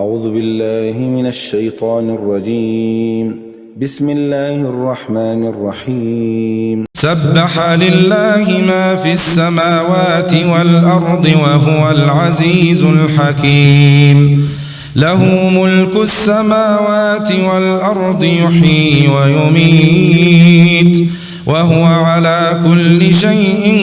أعوذ بالله من الشيطان الرجيم. بسم الله الرحمن الرحيم. سبح لله ما في السماوات والأرض وهو العزيز الحكيم. له ملك السماوات والأرض يحيي ويميت وهو على كل شيء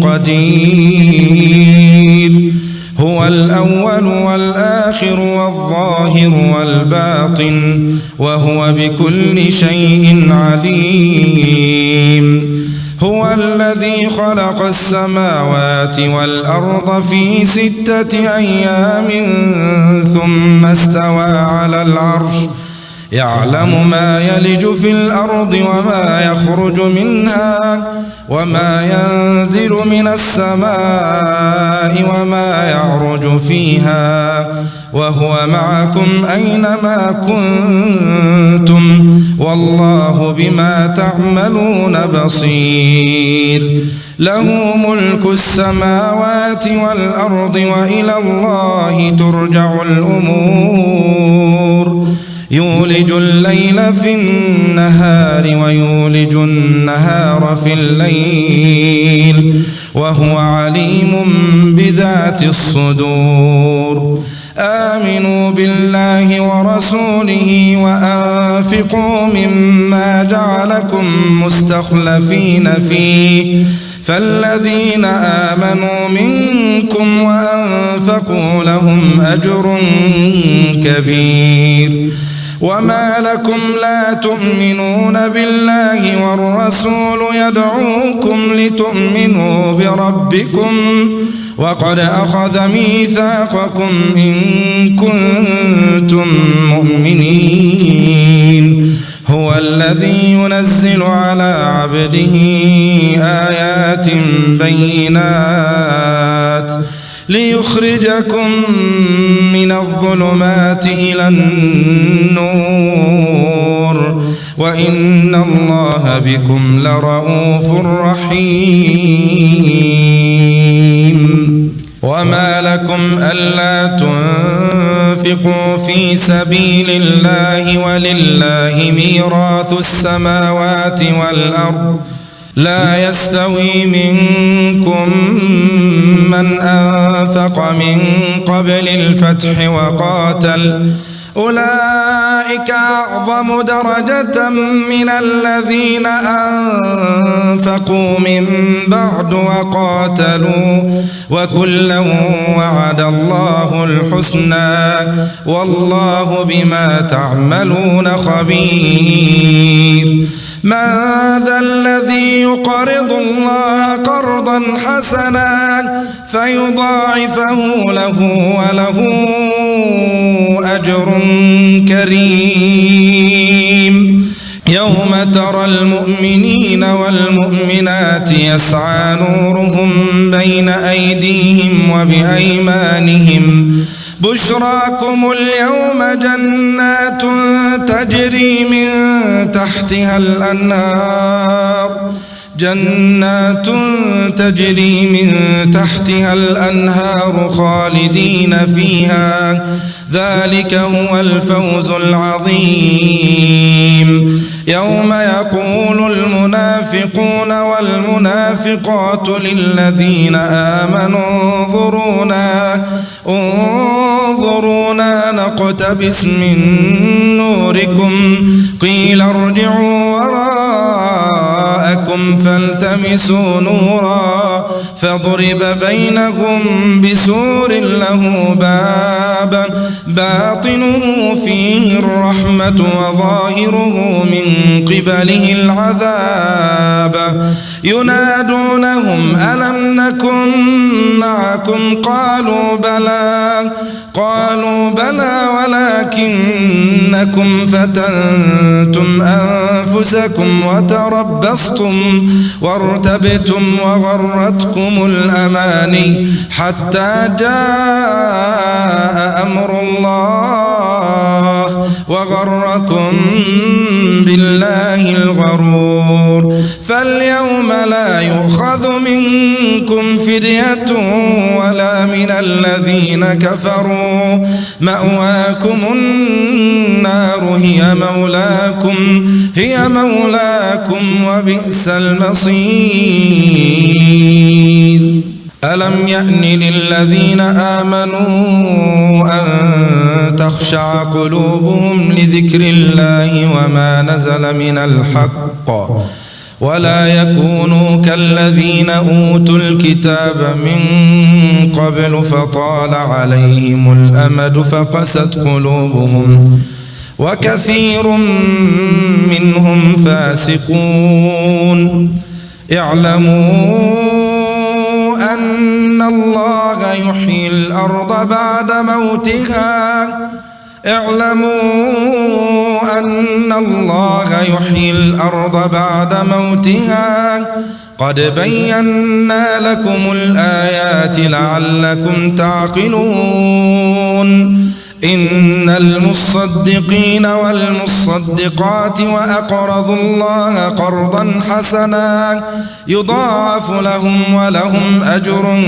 قدير. هو الأول والآخر والظاهر والباطن وهو بكل شيء عليم. هو الذي خلق السماوات والأرض في 6 أيام ثم استوى على العرش يعلم ما يلج في الأرض وما يخرج منها وما ينزل من السماء وما يعرج فيها وهو معكم أينما كنتم والله بما تعملون بصير. له ملك السماوات والأرض وإلى الله ترجع الأمور. يولج الليل في النهار ويولج النهار في الليل وهو عليم بذات الصدور. آمنوا بالله ورسوله وأنفقوا مما جعلكم مستخلفين فيه فالذين آمنوا منكم وأنفقوا لهم أجر كبير. وما لكم لا تؤمنون بالله والرسول يدعوكم لتؤمنوا بربكم وقد أخذ ميثاقكم إن كنتم مؤمنين. هو الذي ينزل على عبده آيات بينات ليخرجكم من الظلمات إلى النور وإن الله بكم لرؤوف رحيم. وما لكم ألا تنفقوا في سبيل الله ولله ميراث السماوات والأرض لا يستوي منكم من أنفق من قبل الفتح وقاتل أولئك أعظم درجة من الذين أنفقوا من بعد وقاتلوا وكلا وعد الله الحسنى والله بما تعملون خبير. من ذا الذي يقرض الله قرضا حسنا فيضاعفه له وله أجر كريم. يوم ترى المؤمنين والمؤمنات يسعى نورهم بين أيديهم وبأيمانهم بشراكم اليوم تجري من تحتها الأنهار خالدين فيها ذلك هو الفوز العظيم. يوم يقول المنافقون والمنافقات للذين آمنوا انظرونا نقتبس من نوركم قيل ارجعوا وراءكم فالتمسوا نورا فضرب بينهم بسور له باب باطنه فيه الرحمة وظاهره من قبله العذاب. ينادونهم ألم نكن معكم قالوا بلى ولكنكم فتنتم أنفسكم وتربصتم وارتبتم وغرتكم الأماني حتى جاء أمر الله وغركم بالله الغرور. فاليوم لا يؤخذ منكم فدية ولا من الذين كفروا، مأواكم النار هي مولاكم وبئس المصير. ألم يأن للذين آمنوا أن تخشع قلوبهم لذكر الله وما نزل من الحق ولا يكونوا كالذين أوتوا الكتاب من قبل فطال عليهم الأمد فقست قلوبهم وكثير منهم فاسقون. اعلموا أن الله يحيي الأرض بعد موتها قد بينا لكم الآيات لعلكم تعقلون. إن المصدقين والمصدقات وأقرضوا الله قرضا حسنا يضاعف لهم ولهم أجر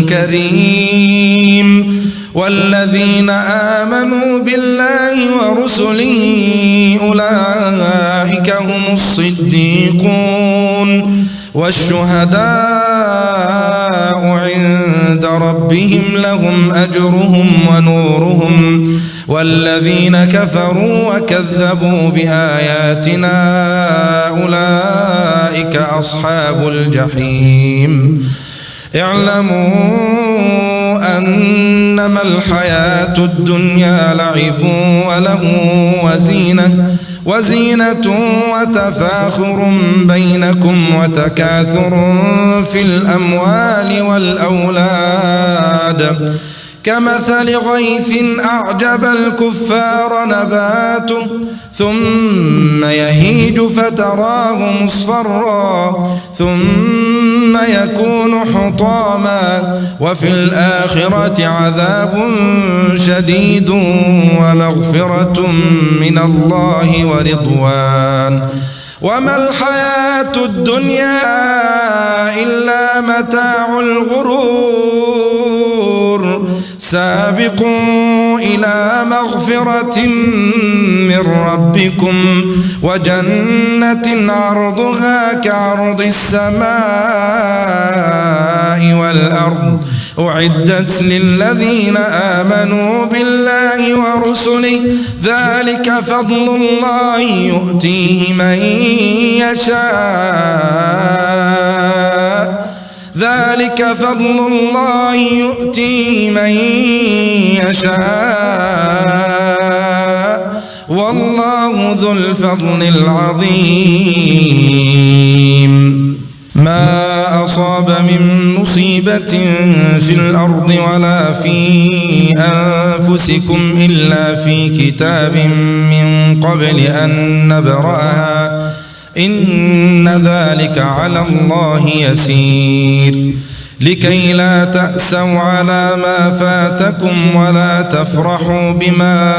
كريم. والذين آمنوا بالله ورسله أولئك هم الصديقون والشهداء عند ربهم لهم أجرهم ونورهم. والذين كفروا وكذبوا بآياتنا أولئك أصحاب الجحيم. اعلموا أنما الحياة الدنيا لعب وله وزينة وتفاخر بينكم وتكاثر في الأموال والأولاد كمثل غيث أعجب الكفار نباته ثم يهيج فتراه مصفرا ثم يكون حطاما وفي الآخرة عذاب شديد ومغفرة من الله ورضوان وما الحياة الدنيا إلا متاع الغرور. سابقوا إلى مغفرة من ربكم وجنة عرضها كعرض السماء والأرض أعدت للذين آمنوا بالله ورسله ذلك فضل الله يؤتيه من يشاء والله ذو الفضل العظيم. ما أصاب من مصيبة في الأرض ولا في أنفسكم إلا في كتاب من قبل أن نبرأها إن ذلك على الله يسير. لكي لا تأسوا على ما فاتكم ولا تفرحوا بما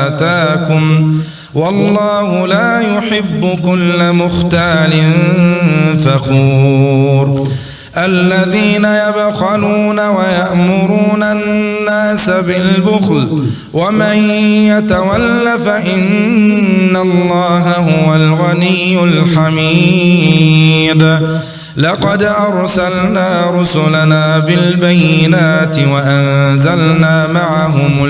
آتاكم والله لا يحب كل مختال فخور. الذين يبخلون ويأمرون الناس بالبخل ومن يتول فإن الله هو الغني الحميد. لقد أرسلنا رسلنا بالبينات وأنزلنا معهم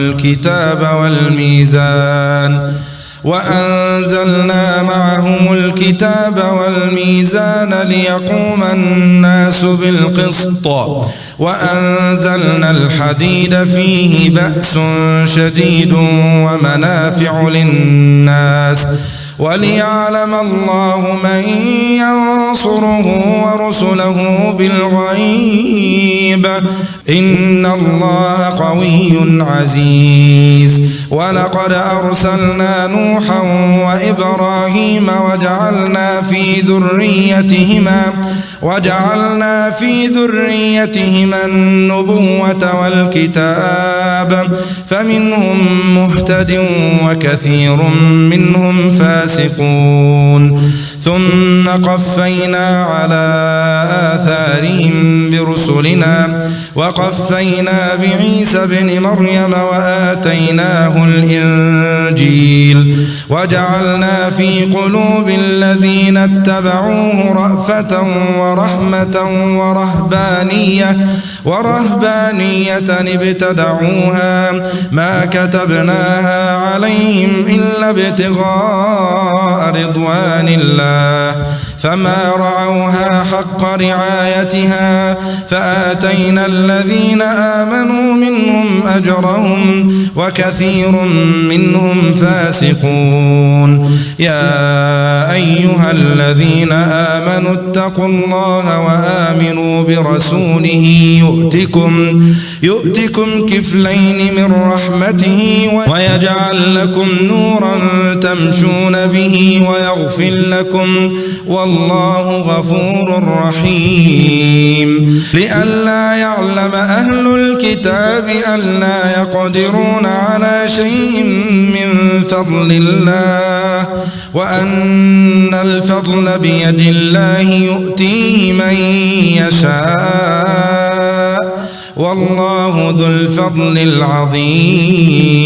الكتاب والميزان ليقوم الناس بالقسط وأنزلنا الحديد فيه بأس شديد ومنافع للناس وليعلم الله من ينصره ورسله بالغيب إن الله قوي عزيز. ولقد أرسلنا نوحا وإبراهيم وجعلنا في ذريتهما النبوة والكتاب فمنهم مهتد وكثير منهم فاسقون ثم قفينا على آثارهم برسلنا وقفينا بعيسى ابن مريم وآتيناه الإنجيل وجعلنا في قلوب الذين اتبعوه رأفة ورحمة ورهبانية ابتدعوها ما كتبناها عليهم إلا ابتغاء رضوان الله فما رعوها حق رعايتها فآتينا الذين آمنوا منهم أجرهم وكثير منهم فاسقون يا أيها الذين آمنوا اتقوا الله وآمنوا برسوله يؤتكم كفلين من رحمته ويجعل لكم نورا تمشون به ويغفر لكم والله غفور رحيم لئلا يعلم أهل الكتاب ألا يقدرون على شيء من فضل الله وأن الفضل بيد الله يؤتيه من يشاء والله ذو الفضل العظيم